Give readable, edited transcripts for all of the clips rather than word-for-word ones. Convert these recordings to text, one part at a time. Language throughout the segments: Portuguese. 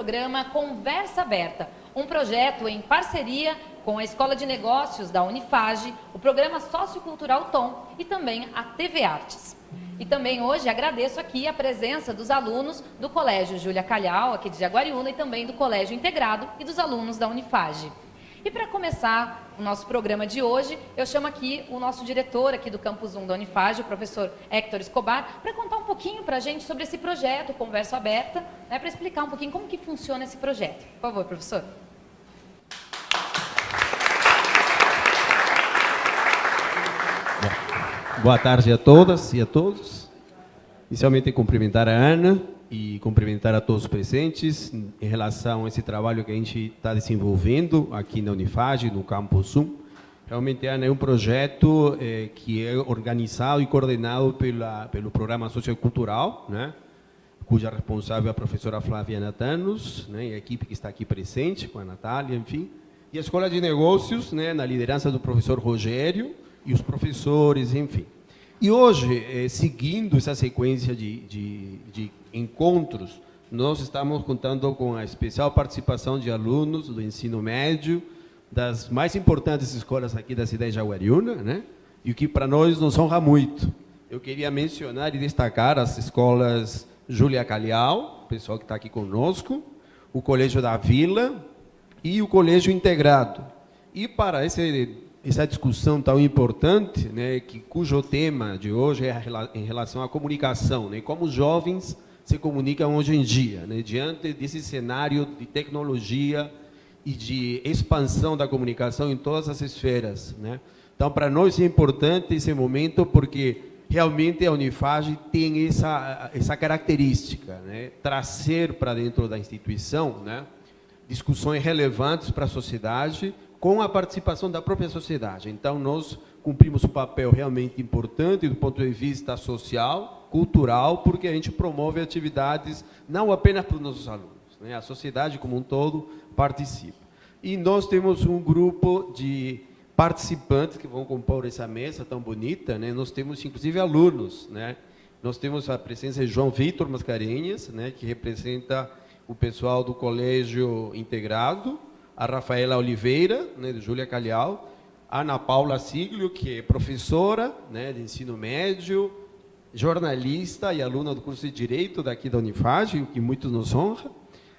programa Conversa Aberta, um projeto em parceria com a Escola de Negócios da Unifage, o programa Sociocultural Tom e também a TV Artes. E também hoje agradeço aqui a presença dos alunos do Colégio Júlia Calhau, aqui de Jaguariúna, e também do Colégio Integrado e dos alunos da Unifage. E para começar o nosso programa de hoje, eu chamo aqui o nosso diretor aqui do Campus 1 da Unifage, o professor Héctor Escobar, para contar um pouquinho para a gente sobre esse projeto, Conversa Aberta, né, para explicar um pouquinho como que funciona esse projeto. Por favor, professor. Boa tarde a todas e a todos. Inicialmente, cumprimentar a Ana e cumprimentar a todos os presentes em relação a esse trabalho que a gente está desenvolvendo aqui na Unifage, no Campus 1. Realmente, Ana, é um projeto que é organizado e coordenado pelo Programa Sociocultural, né, cuja responsável é a professora Flávia Natanos, né, e a equipe que está aqui presente, com a Natália, enfim. E a Escola de Negócios, né, na liderança do professor Rogério, e os professores, enfim. E hoje, seguindo essa sequência de encontros, nós estamos contando com a especial participação de alunos do ensino médio, das mais importantes escolas aqui da cidade de Jaguariúna, né? E o que para nós nos honra muito. Eu queria mencionar e destacar as escolas Júlia Calhau, o pessoal que está aqui conosco, o Colégio da Vila e o Colégio Integrado. E para essa discussão tão importante, né, cujo tema de hoje é em relação à comunicação, né, como os jovens se comunicam hoje em dia, né, diante desse cenário de tecnologia e de expansão da comunicação em todas as esferas, né? Então, para nós é importante esse momento porque realmente a Unifage tem essa característica, né, trazer para dentro da instituição, né, discussões relevantes para a sociedade, com a participação da própria sociedade. Então, nós cumprimos um papel realmente importante do ponto de vista social, cultural, porque a gente promove atividades não apenas para os nossos alunos, né? A sociedade como um todo participa. E nós temos um grupo de participantes que vão compor essa mesa tão bonita, né? Nós temos, inclusive, alunos, né? Nós temos a presença de João Vitor Mascarenhas, né, que representa o pessoal do Colégio Integrado, a Rafaela Oliveira, né, de Júlia Calhau, a Ana Paula Siglio, que é professora, né, de ensino médio, jornalista e aluna do curso de Direito daqui da Unifage, o que muito nos honra,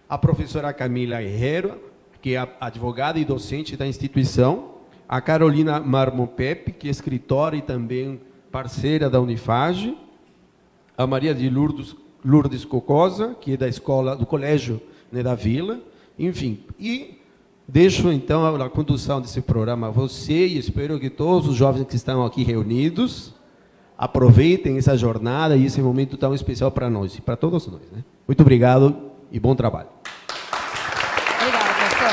a professora Camila Herrero, que é advogada e docente da instituição, a Carolina Marmon Pepe, que é escritora e também parceira da Unifage, a Maria de Lourdes Cocosa, que é da escola, do Colégio, né, da Vila, enfim, e deixo, então, a condução desse programa a você e espero que todos os jovens que estão aqui reunidos aproveitem essa jornada e esse momento tão especial para nós e para todos nós, né? Muito obrigado e bom trabalho. Obrigada, professor.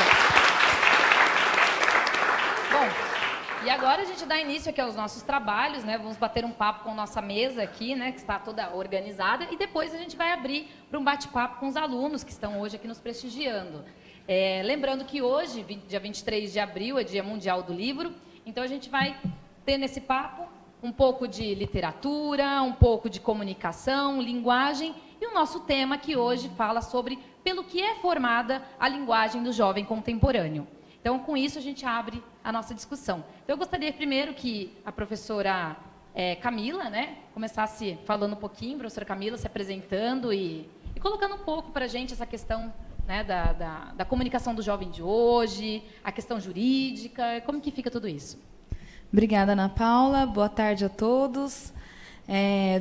Bom, e agora a gente dá início aqui aos nossos trabalhos, né? Vamos bater um papo com nossa mesa aqui, né, que está toda organizada, e depois a gente vai abrir para um bate-papo com os alunos que estão hoje aqui nos prestigiando. Lembrando que hoje, dia 23 de abril, é Dia Mundial do Livro, então a gente vai ter nesse papo um pouco de literatura, um pouco de comunicação, linguagem, e o nosso tema que hoje fala sobre pelo que é formada a linguagem do jovem contemporâneo. Então, com isso, a gente abre a nossa discussão. Então, eu gostaria primeiro que a professora Camila, né, começasse falando um pouquinho, professora Camila, se apresentando e colocando um pouco para a gente essa questão, né, da comunicação do jovem de hoje, a questão jurídica, como que fica tudo isso? Obrigada, Ana Paula. Boa tarde a todos.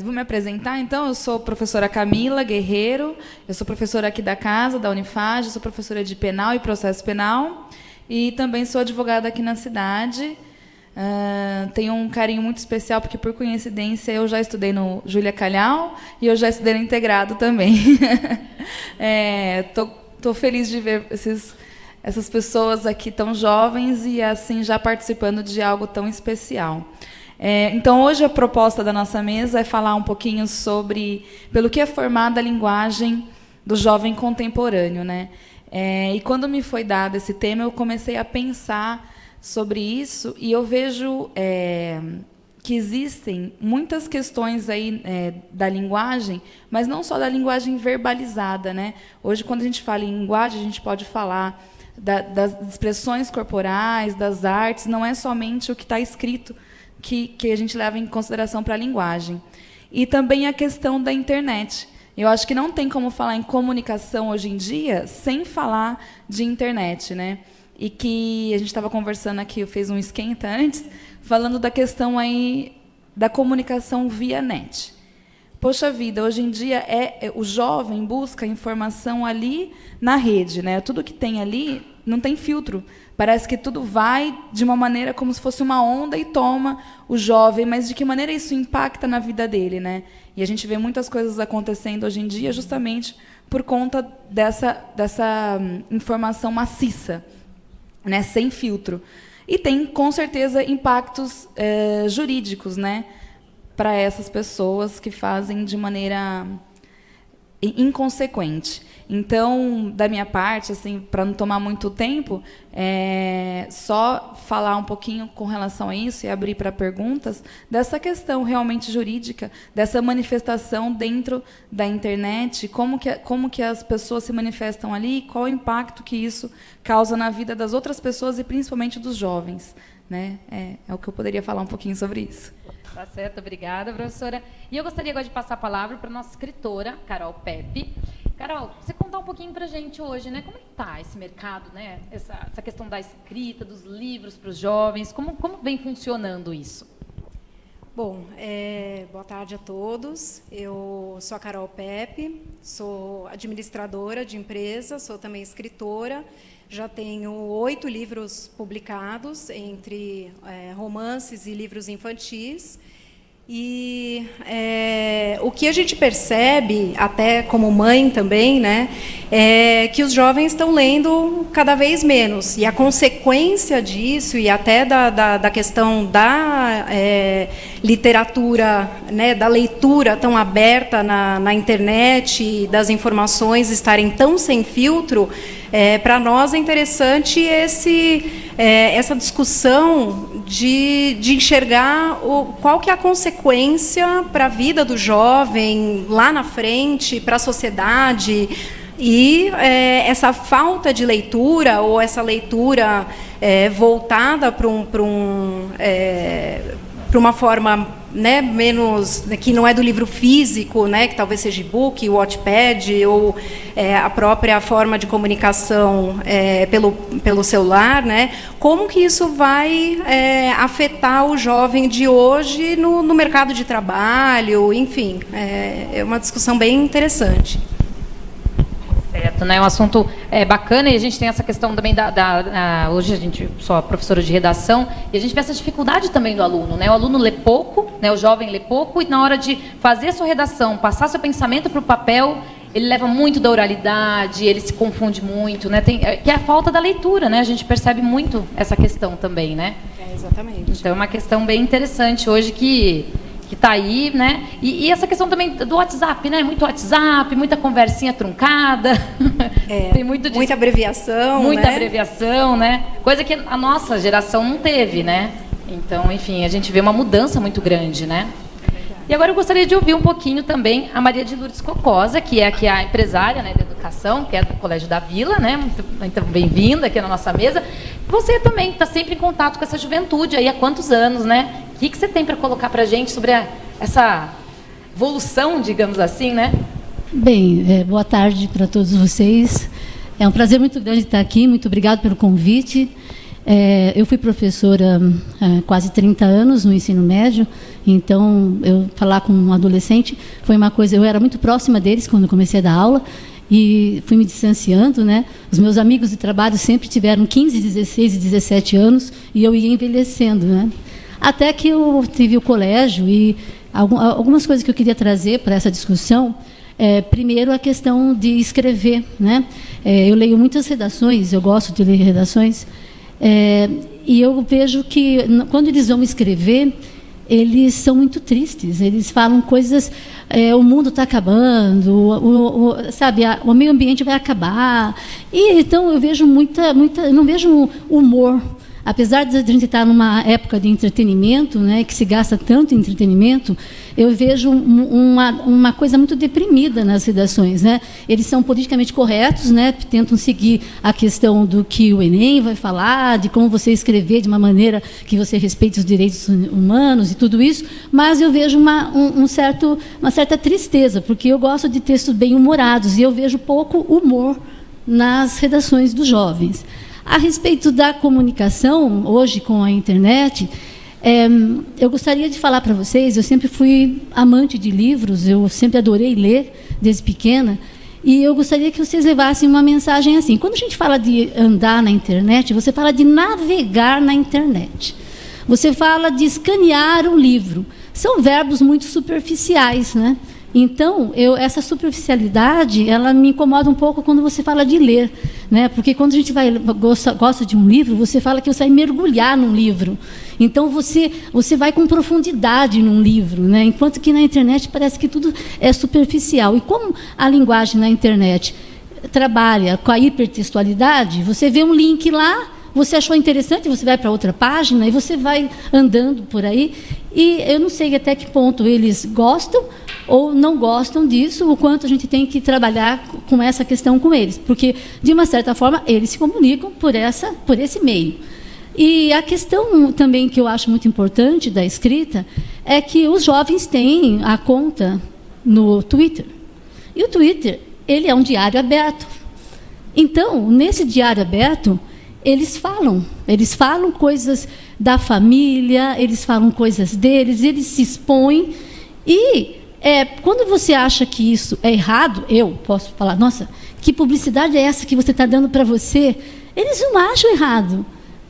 Vou me apresentar, então. Eu sou a professora Camila Guerreiro, eu sou professora aqui da casa, da Unifage, sou professora de Penal e Processo Penal e também sou advogada aqui na cidade. Tenho um carinho muito especial, porque, por coincidência, eu já estudei no Júlia Calhau e eu já estudei no Integrado também. Estou feliz de ver essas pessoas aqui tão jovens e, assim, já participando de algo tão especial. Então, hoje, a proposta da nossa mesa é falar um pouquinho sobre pelo que é formada a linguagem do jovem contemporâneo, né? E quando me foi dado esse tema, eu comecei a pensar sobre isso, e eu vejo que existem muitas questões aí da linguagem, mas não só da linguagem verbalizada, né? Hoje, quando a gente fala em linguagem, a gente pode falar das expressões corporais, das artes, não é somente o que está escrito que a gente leva em consideração para a linguagem. E também a questão da internet. Eu acho que não tem como falar em comunicação hoje em dia sem falar de internet, né? E que a gente estava conversando aqui, eu fiz um esquenta antes, falando da questão aí da comunicação via net. Poxa vida, hoje em dia o jovem busca informação ali na rede, né? Tudo que tem ali não tem filtro. Parece que tudo vai de uma maneira como se fosse uma onda e toma o jovem, mas de que maneira isso impacta na vida dele, né? E a gente vê muitas coisas acontecendo hoje em dia justamente por conta dessa informação maciça, né? Sem filtro. E tem, com certeza, impactos jurídicos, né? Para essas pessoas que fazem de maneira inconsequente. Então, da minha parte, assim, para não tomar muito tempo, só falar um pouquinho com relação a isso e abrir para perguntas dessa questão realmente jurídica, dessa manifestação dentro da internet, como que as pessoas se manifestam ali, qual o impacto que isso causa na vida das outras pessoas e principalmente dos jovens, né? É o que eu poderia falar um pouquinho sobre isso. Tá certo, obrigada, professora. E eu gostaria agora de passar a palavra para a nossa escritora, Carol Pepe. Carol, você contar um pouquinho para a gente hoje, né? Como é que está esse mercado, né? Essa questão da escrita, dos livros para os jovens, como vem funcionando isso? Bom, boa tarde a todos. Eu sou a Carol Pepe, sou administradora de empresa, sou também escritora. Já tenho 8 livros publicados, entre romances e livros infantis. E o que a gente percebe, até como mãe também, né, é que os jovens estão lendo cada vez menos. E a consequência disso, e até da questão da literatura, né, da leitura tão aberta na internet, das informações estarem tão sem filtro, para nós é interessante essa discussão de enxergar qual que é a consequência para a vida do jovem lá na frente, para a sociedade, e essa falta de leitura, ou essa leitura voltada para uma forma, né, menos, que não é do livro físico, né, que talvez seja e-book, o Wattpad, ou a própria forma de comunicação pelo celular, né, como que isso vai afetar o jovem de hoje no mercado de trabalho, enfim, é uma discussão bem interessante. Certo, né? É um assunto bacana, e a gente tem essa questão também hoje a gente sou professora de redação, e a gente vê essa dificuldade também do aluno, né? O aluno lê pouco, né? O jovem lê pouco, e na hora de fazer a sua redação, passar seu pensamento para o papel, ele leva muito da oralidade, ele se confunde muito, né? Que é a falta da leitura, né? A gente percebe muito essa questão também, né? Exatamente. Então é uma questão bem interessante hoje que está aí, né? E essa questão também do WhatsApp, né? Muito WhatsApp, muita conversinha truncada. Tem muita abreviação, muita abreviação, né? Coisa que a nossa geração não teve, né? Então, enfim, a gente vê uma mudança muito grande, né? E agora eu gostaria de ouvir um pouquinho também a Maria de Lourdes Cocosa, que é aqui a empresária, né, da educação, que é do Colégio da Vila, né? Muito bem-vinda aqui na nossa mesa. Você também está sempre em contato com essa juventude aí há quantos anos, né? O que você tem para colocar para a gente sobre essa evolução, digamos assim, né? Bem, boa tarde para todos vocês. É um prazer muito grande estar aqui. Muito obrigado pelo convite. Eu fui professora há quase 30 anos no ensino médio, então eu falar com um adolescente foi uma coisa, eu era muito próxima deles quando comecei a dar aula e fui me distanciando, né? Os meus amigos de trabalho sempre tiveram 15, 16 e 17 anos e eu ia envelhecendo, né? Até que eu tive o colégio e algumas coisas que eu queria trazer para essa discussão. Primeiro, a questão de escrever, né? Eu leio muitas redações, eu gosto de ler redações, e eu vejo que, quando eles vão escrever, eles são muito tristes. Eles falam coisas, o mundo está acabando, o meio ambiente vai acabar. E então eu vejo eu não vejo humor. apesar de a gente estar numa época de entretenimento, né, que se gasta tanto em entretenimento, eu vejo uma coisa muito deprimida nas redações, né? Eles são politicamente corretos, né, tentam seguir a questão do que o Enem vai falar, de como você escrever de uma maneira que você respeite os direitos humanos e tudo isso, mas eu vejo uma certa tristeza, porque eu gosto de textos bem-humorados e eu vejo pouco humor nas redações dos jovens. A respeito da comunicação, hoje com a internet, eu gostaria de falar para vocês, eu sempre fui amante de livros, eu sempre adorei ler desde pequena, e eu gostaria que vocês levassem uma mensagem assim. Quando a gente fala de andar na internet, você fala de navegar na internet. Você fala de escanear um livro. São verbos muito superficiais, né? Então, essa superficialidade, ela me incomoda um pouco quando você fala de ler, né? Porque quando a gente gosta de um livro, você fala que você vai mergulhar num livro. Então, você vai com profundidade num livro, né? Enquanto que na internet parece que tudo é superficial. E como a linguagem na internet trabalha com a hipertextualidade, você vê um link lá, você achou interessante, você vai para outra página e você vai andando por aí. E eu não sei até que ponto eles gostam ou não gostam disso, o quanto a gente tem que trabalhar com essa questão com eles. Porque, de uma certa forma, eles se comunicam por esse meio. E a questão também que eu acho muito importante da escrita é que os jovens têm a conta no Twitter. E o Twitter, ele é um diário aberto. Então, nesse diário aberto, eles falam coisas da família, eles falam coisas deles, eles se expõem. E quando você acha que isso é errado, eu posso falar, nossa, que publicidade é essa que você está dando para você? Eles não acham errado.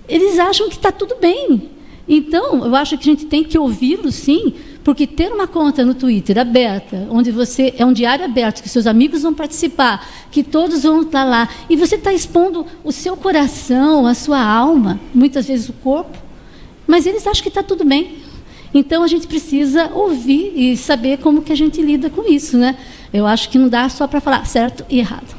Eles acham que está tudo bem. Então, eu acho que a gente tem que ouvi-lo, sim, porque ter uma conta no Twitter aberta, onde você é um diário aberto, que seus amigos vão participar, que todos vão estar lá, e você está expondo o seu coração, a sua alma, muitas vezes o corpo, mas eles acham que está tudo bem. Então, a gente precisa ouvir e saber como que a gente lida com isso, né? Eu acho que não dá só para falar certo e errado.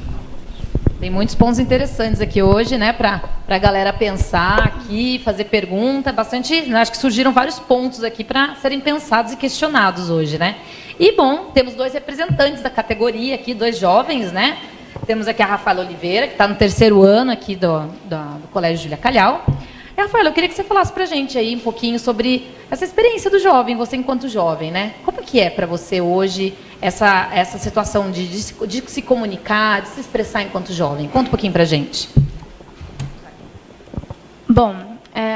Tem muitos pontos interessantes aqui hoje, né, para a galera pensar aqui, fazer pergunta, bastante, acho que surgiram vários pontos aqui para serem pensados e questionados hoje, né? E, bom, temos 2 representantes da categoria aqui, 2 jovens, né? Temos aqui a Rafaela Oliveira, que está no 3º ano aqui do Colégio Júlia Calhau. Rafaela, eu queria que você falasse para a gente aí um pouquinho sobre essa experiência do jovem, você enquanto jovem, né? Como que é para você hoje essa situação de se comunicar, de se expressar enquanto jovem? Conta um pouquinho para a gente. Bom,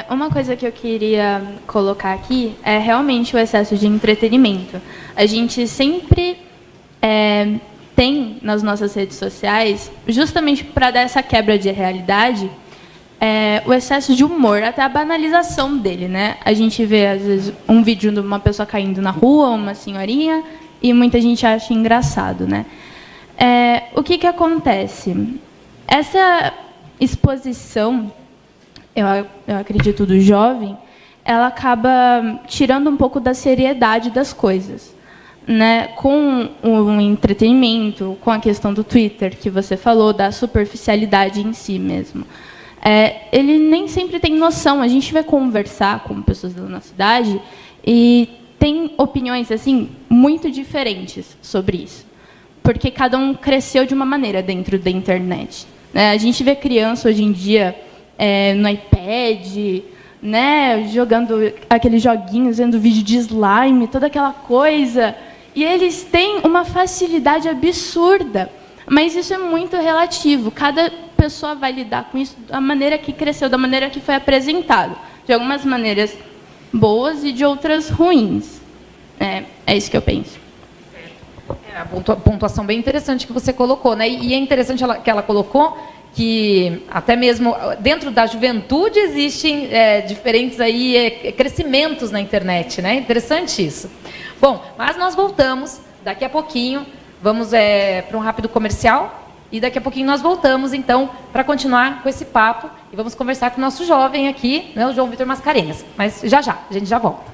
uma coisa que eu queria colocar aqui é realmente o excesso de entretenimento. A gente sempre tem nas nossas redes sociais, justamente para dar essa quebra de realidade, o excesso de humor, até a banalização dele, né? A gente vê, às vezes, um vídeo de uma pessoa caindo na rua, uma senhorinha, e muita gente acha engraçado, né? O que acontece? Essa exposição, eu acredito, do jovem, ela acaba tirando um pouco da seriedade das coisas, né? Com o entretenimento, com a questão do Twitter, que você falou, da superficialidade em si mesmo. Ele nem sempre tem noção. A gente vai conversar com pessoas da nossa idade e tem opiniões assim muito diferentes sobre isso, porque cada um cresceu de uma maneira dentro da internet, né? A gente vê criança hoje em dia no iPad, né, jogando aqueles joguinhos, vendo vídeo de slime, toda aquela coisa, e eles têm uma facilidade absurda. Mas isso é muito relativo. Cada pessoa vai lidar com isso da maneira que cresceu, da maneira que foi apresentado. De algumas maneiras boas e de outras ruins. É isso que eu penso. A pontuação bem interessante que você colocou, né? E é interessante que ela colocou que até mesmo dentro da juventude existem diferentes aí, crescimentos na internet, né? Interessante isso. Bom, mas nós voltamos daqui a pouquinho. Vamos para um rápido comercial e daqui a pouquinho nós voltamos, então, para continuar com esse papo e vamos conversar com o nosso jovem aqui, né, o João Vitor Mascarenhas. Mas já, a gente já volta.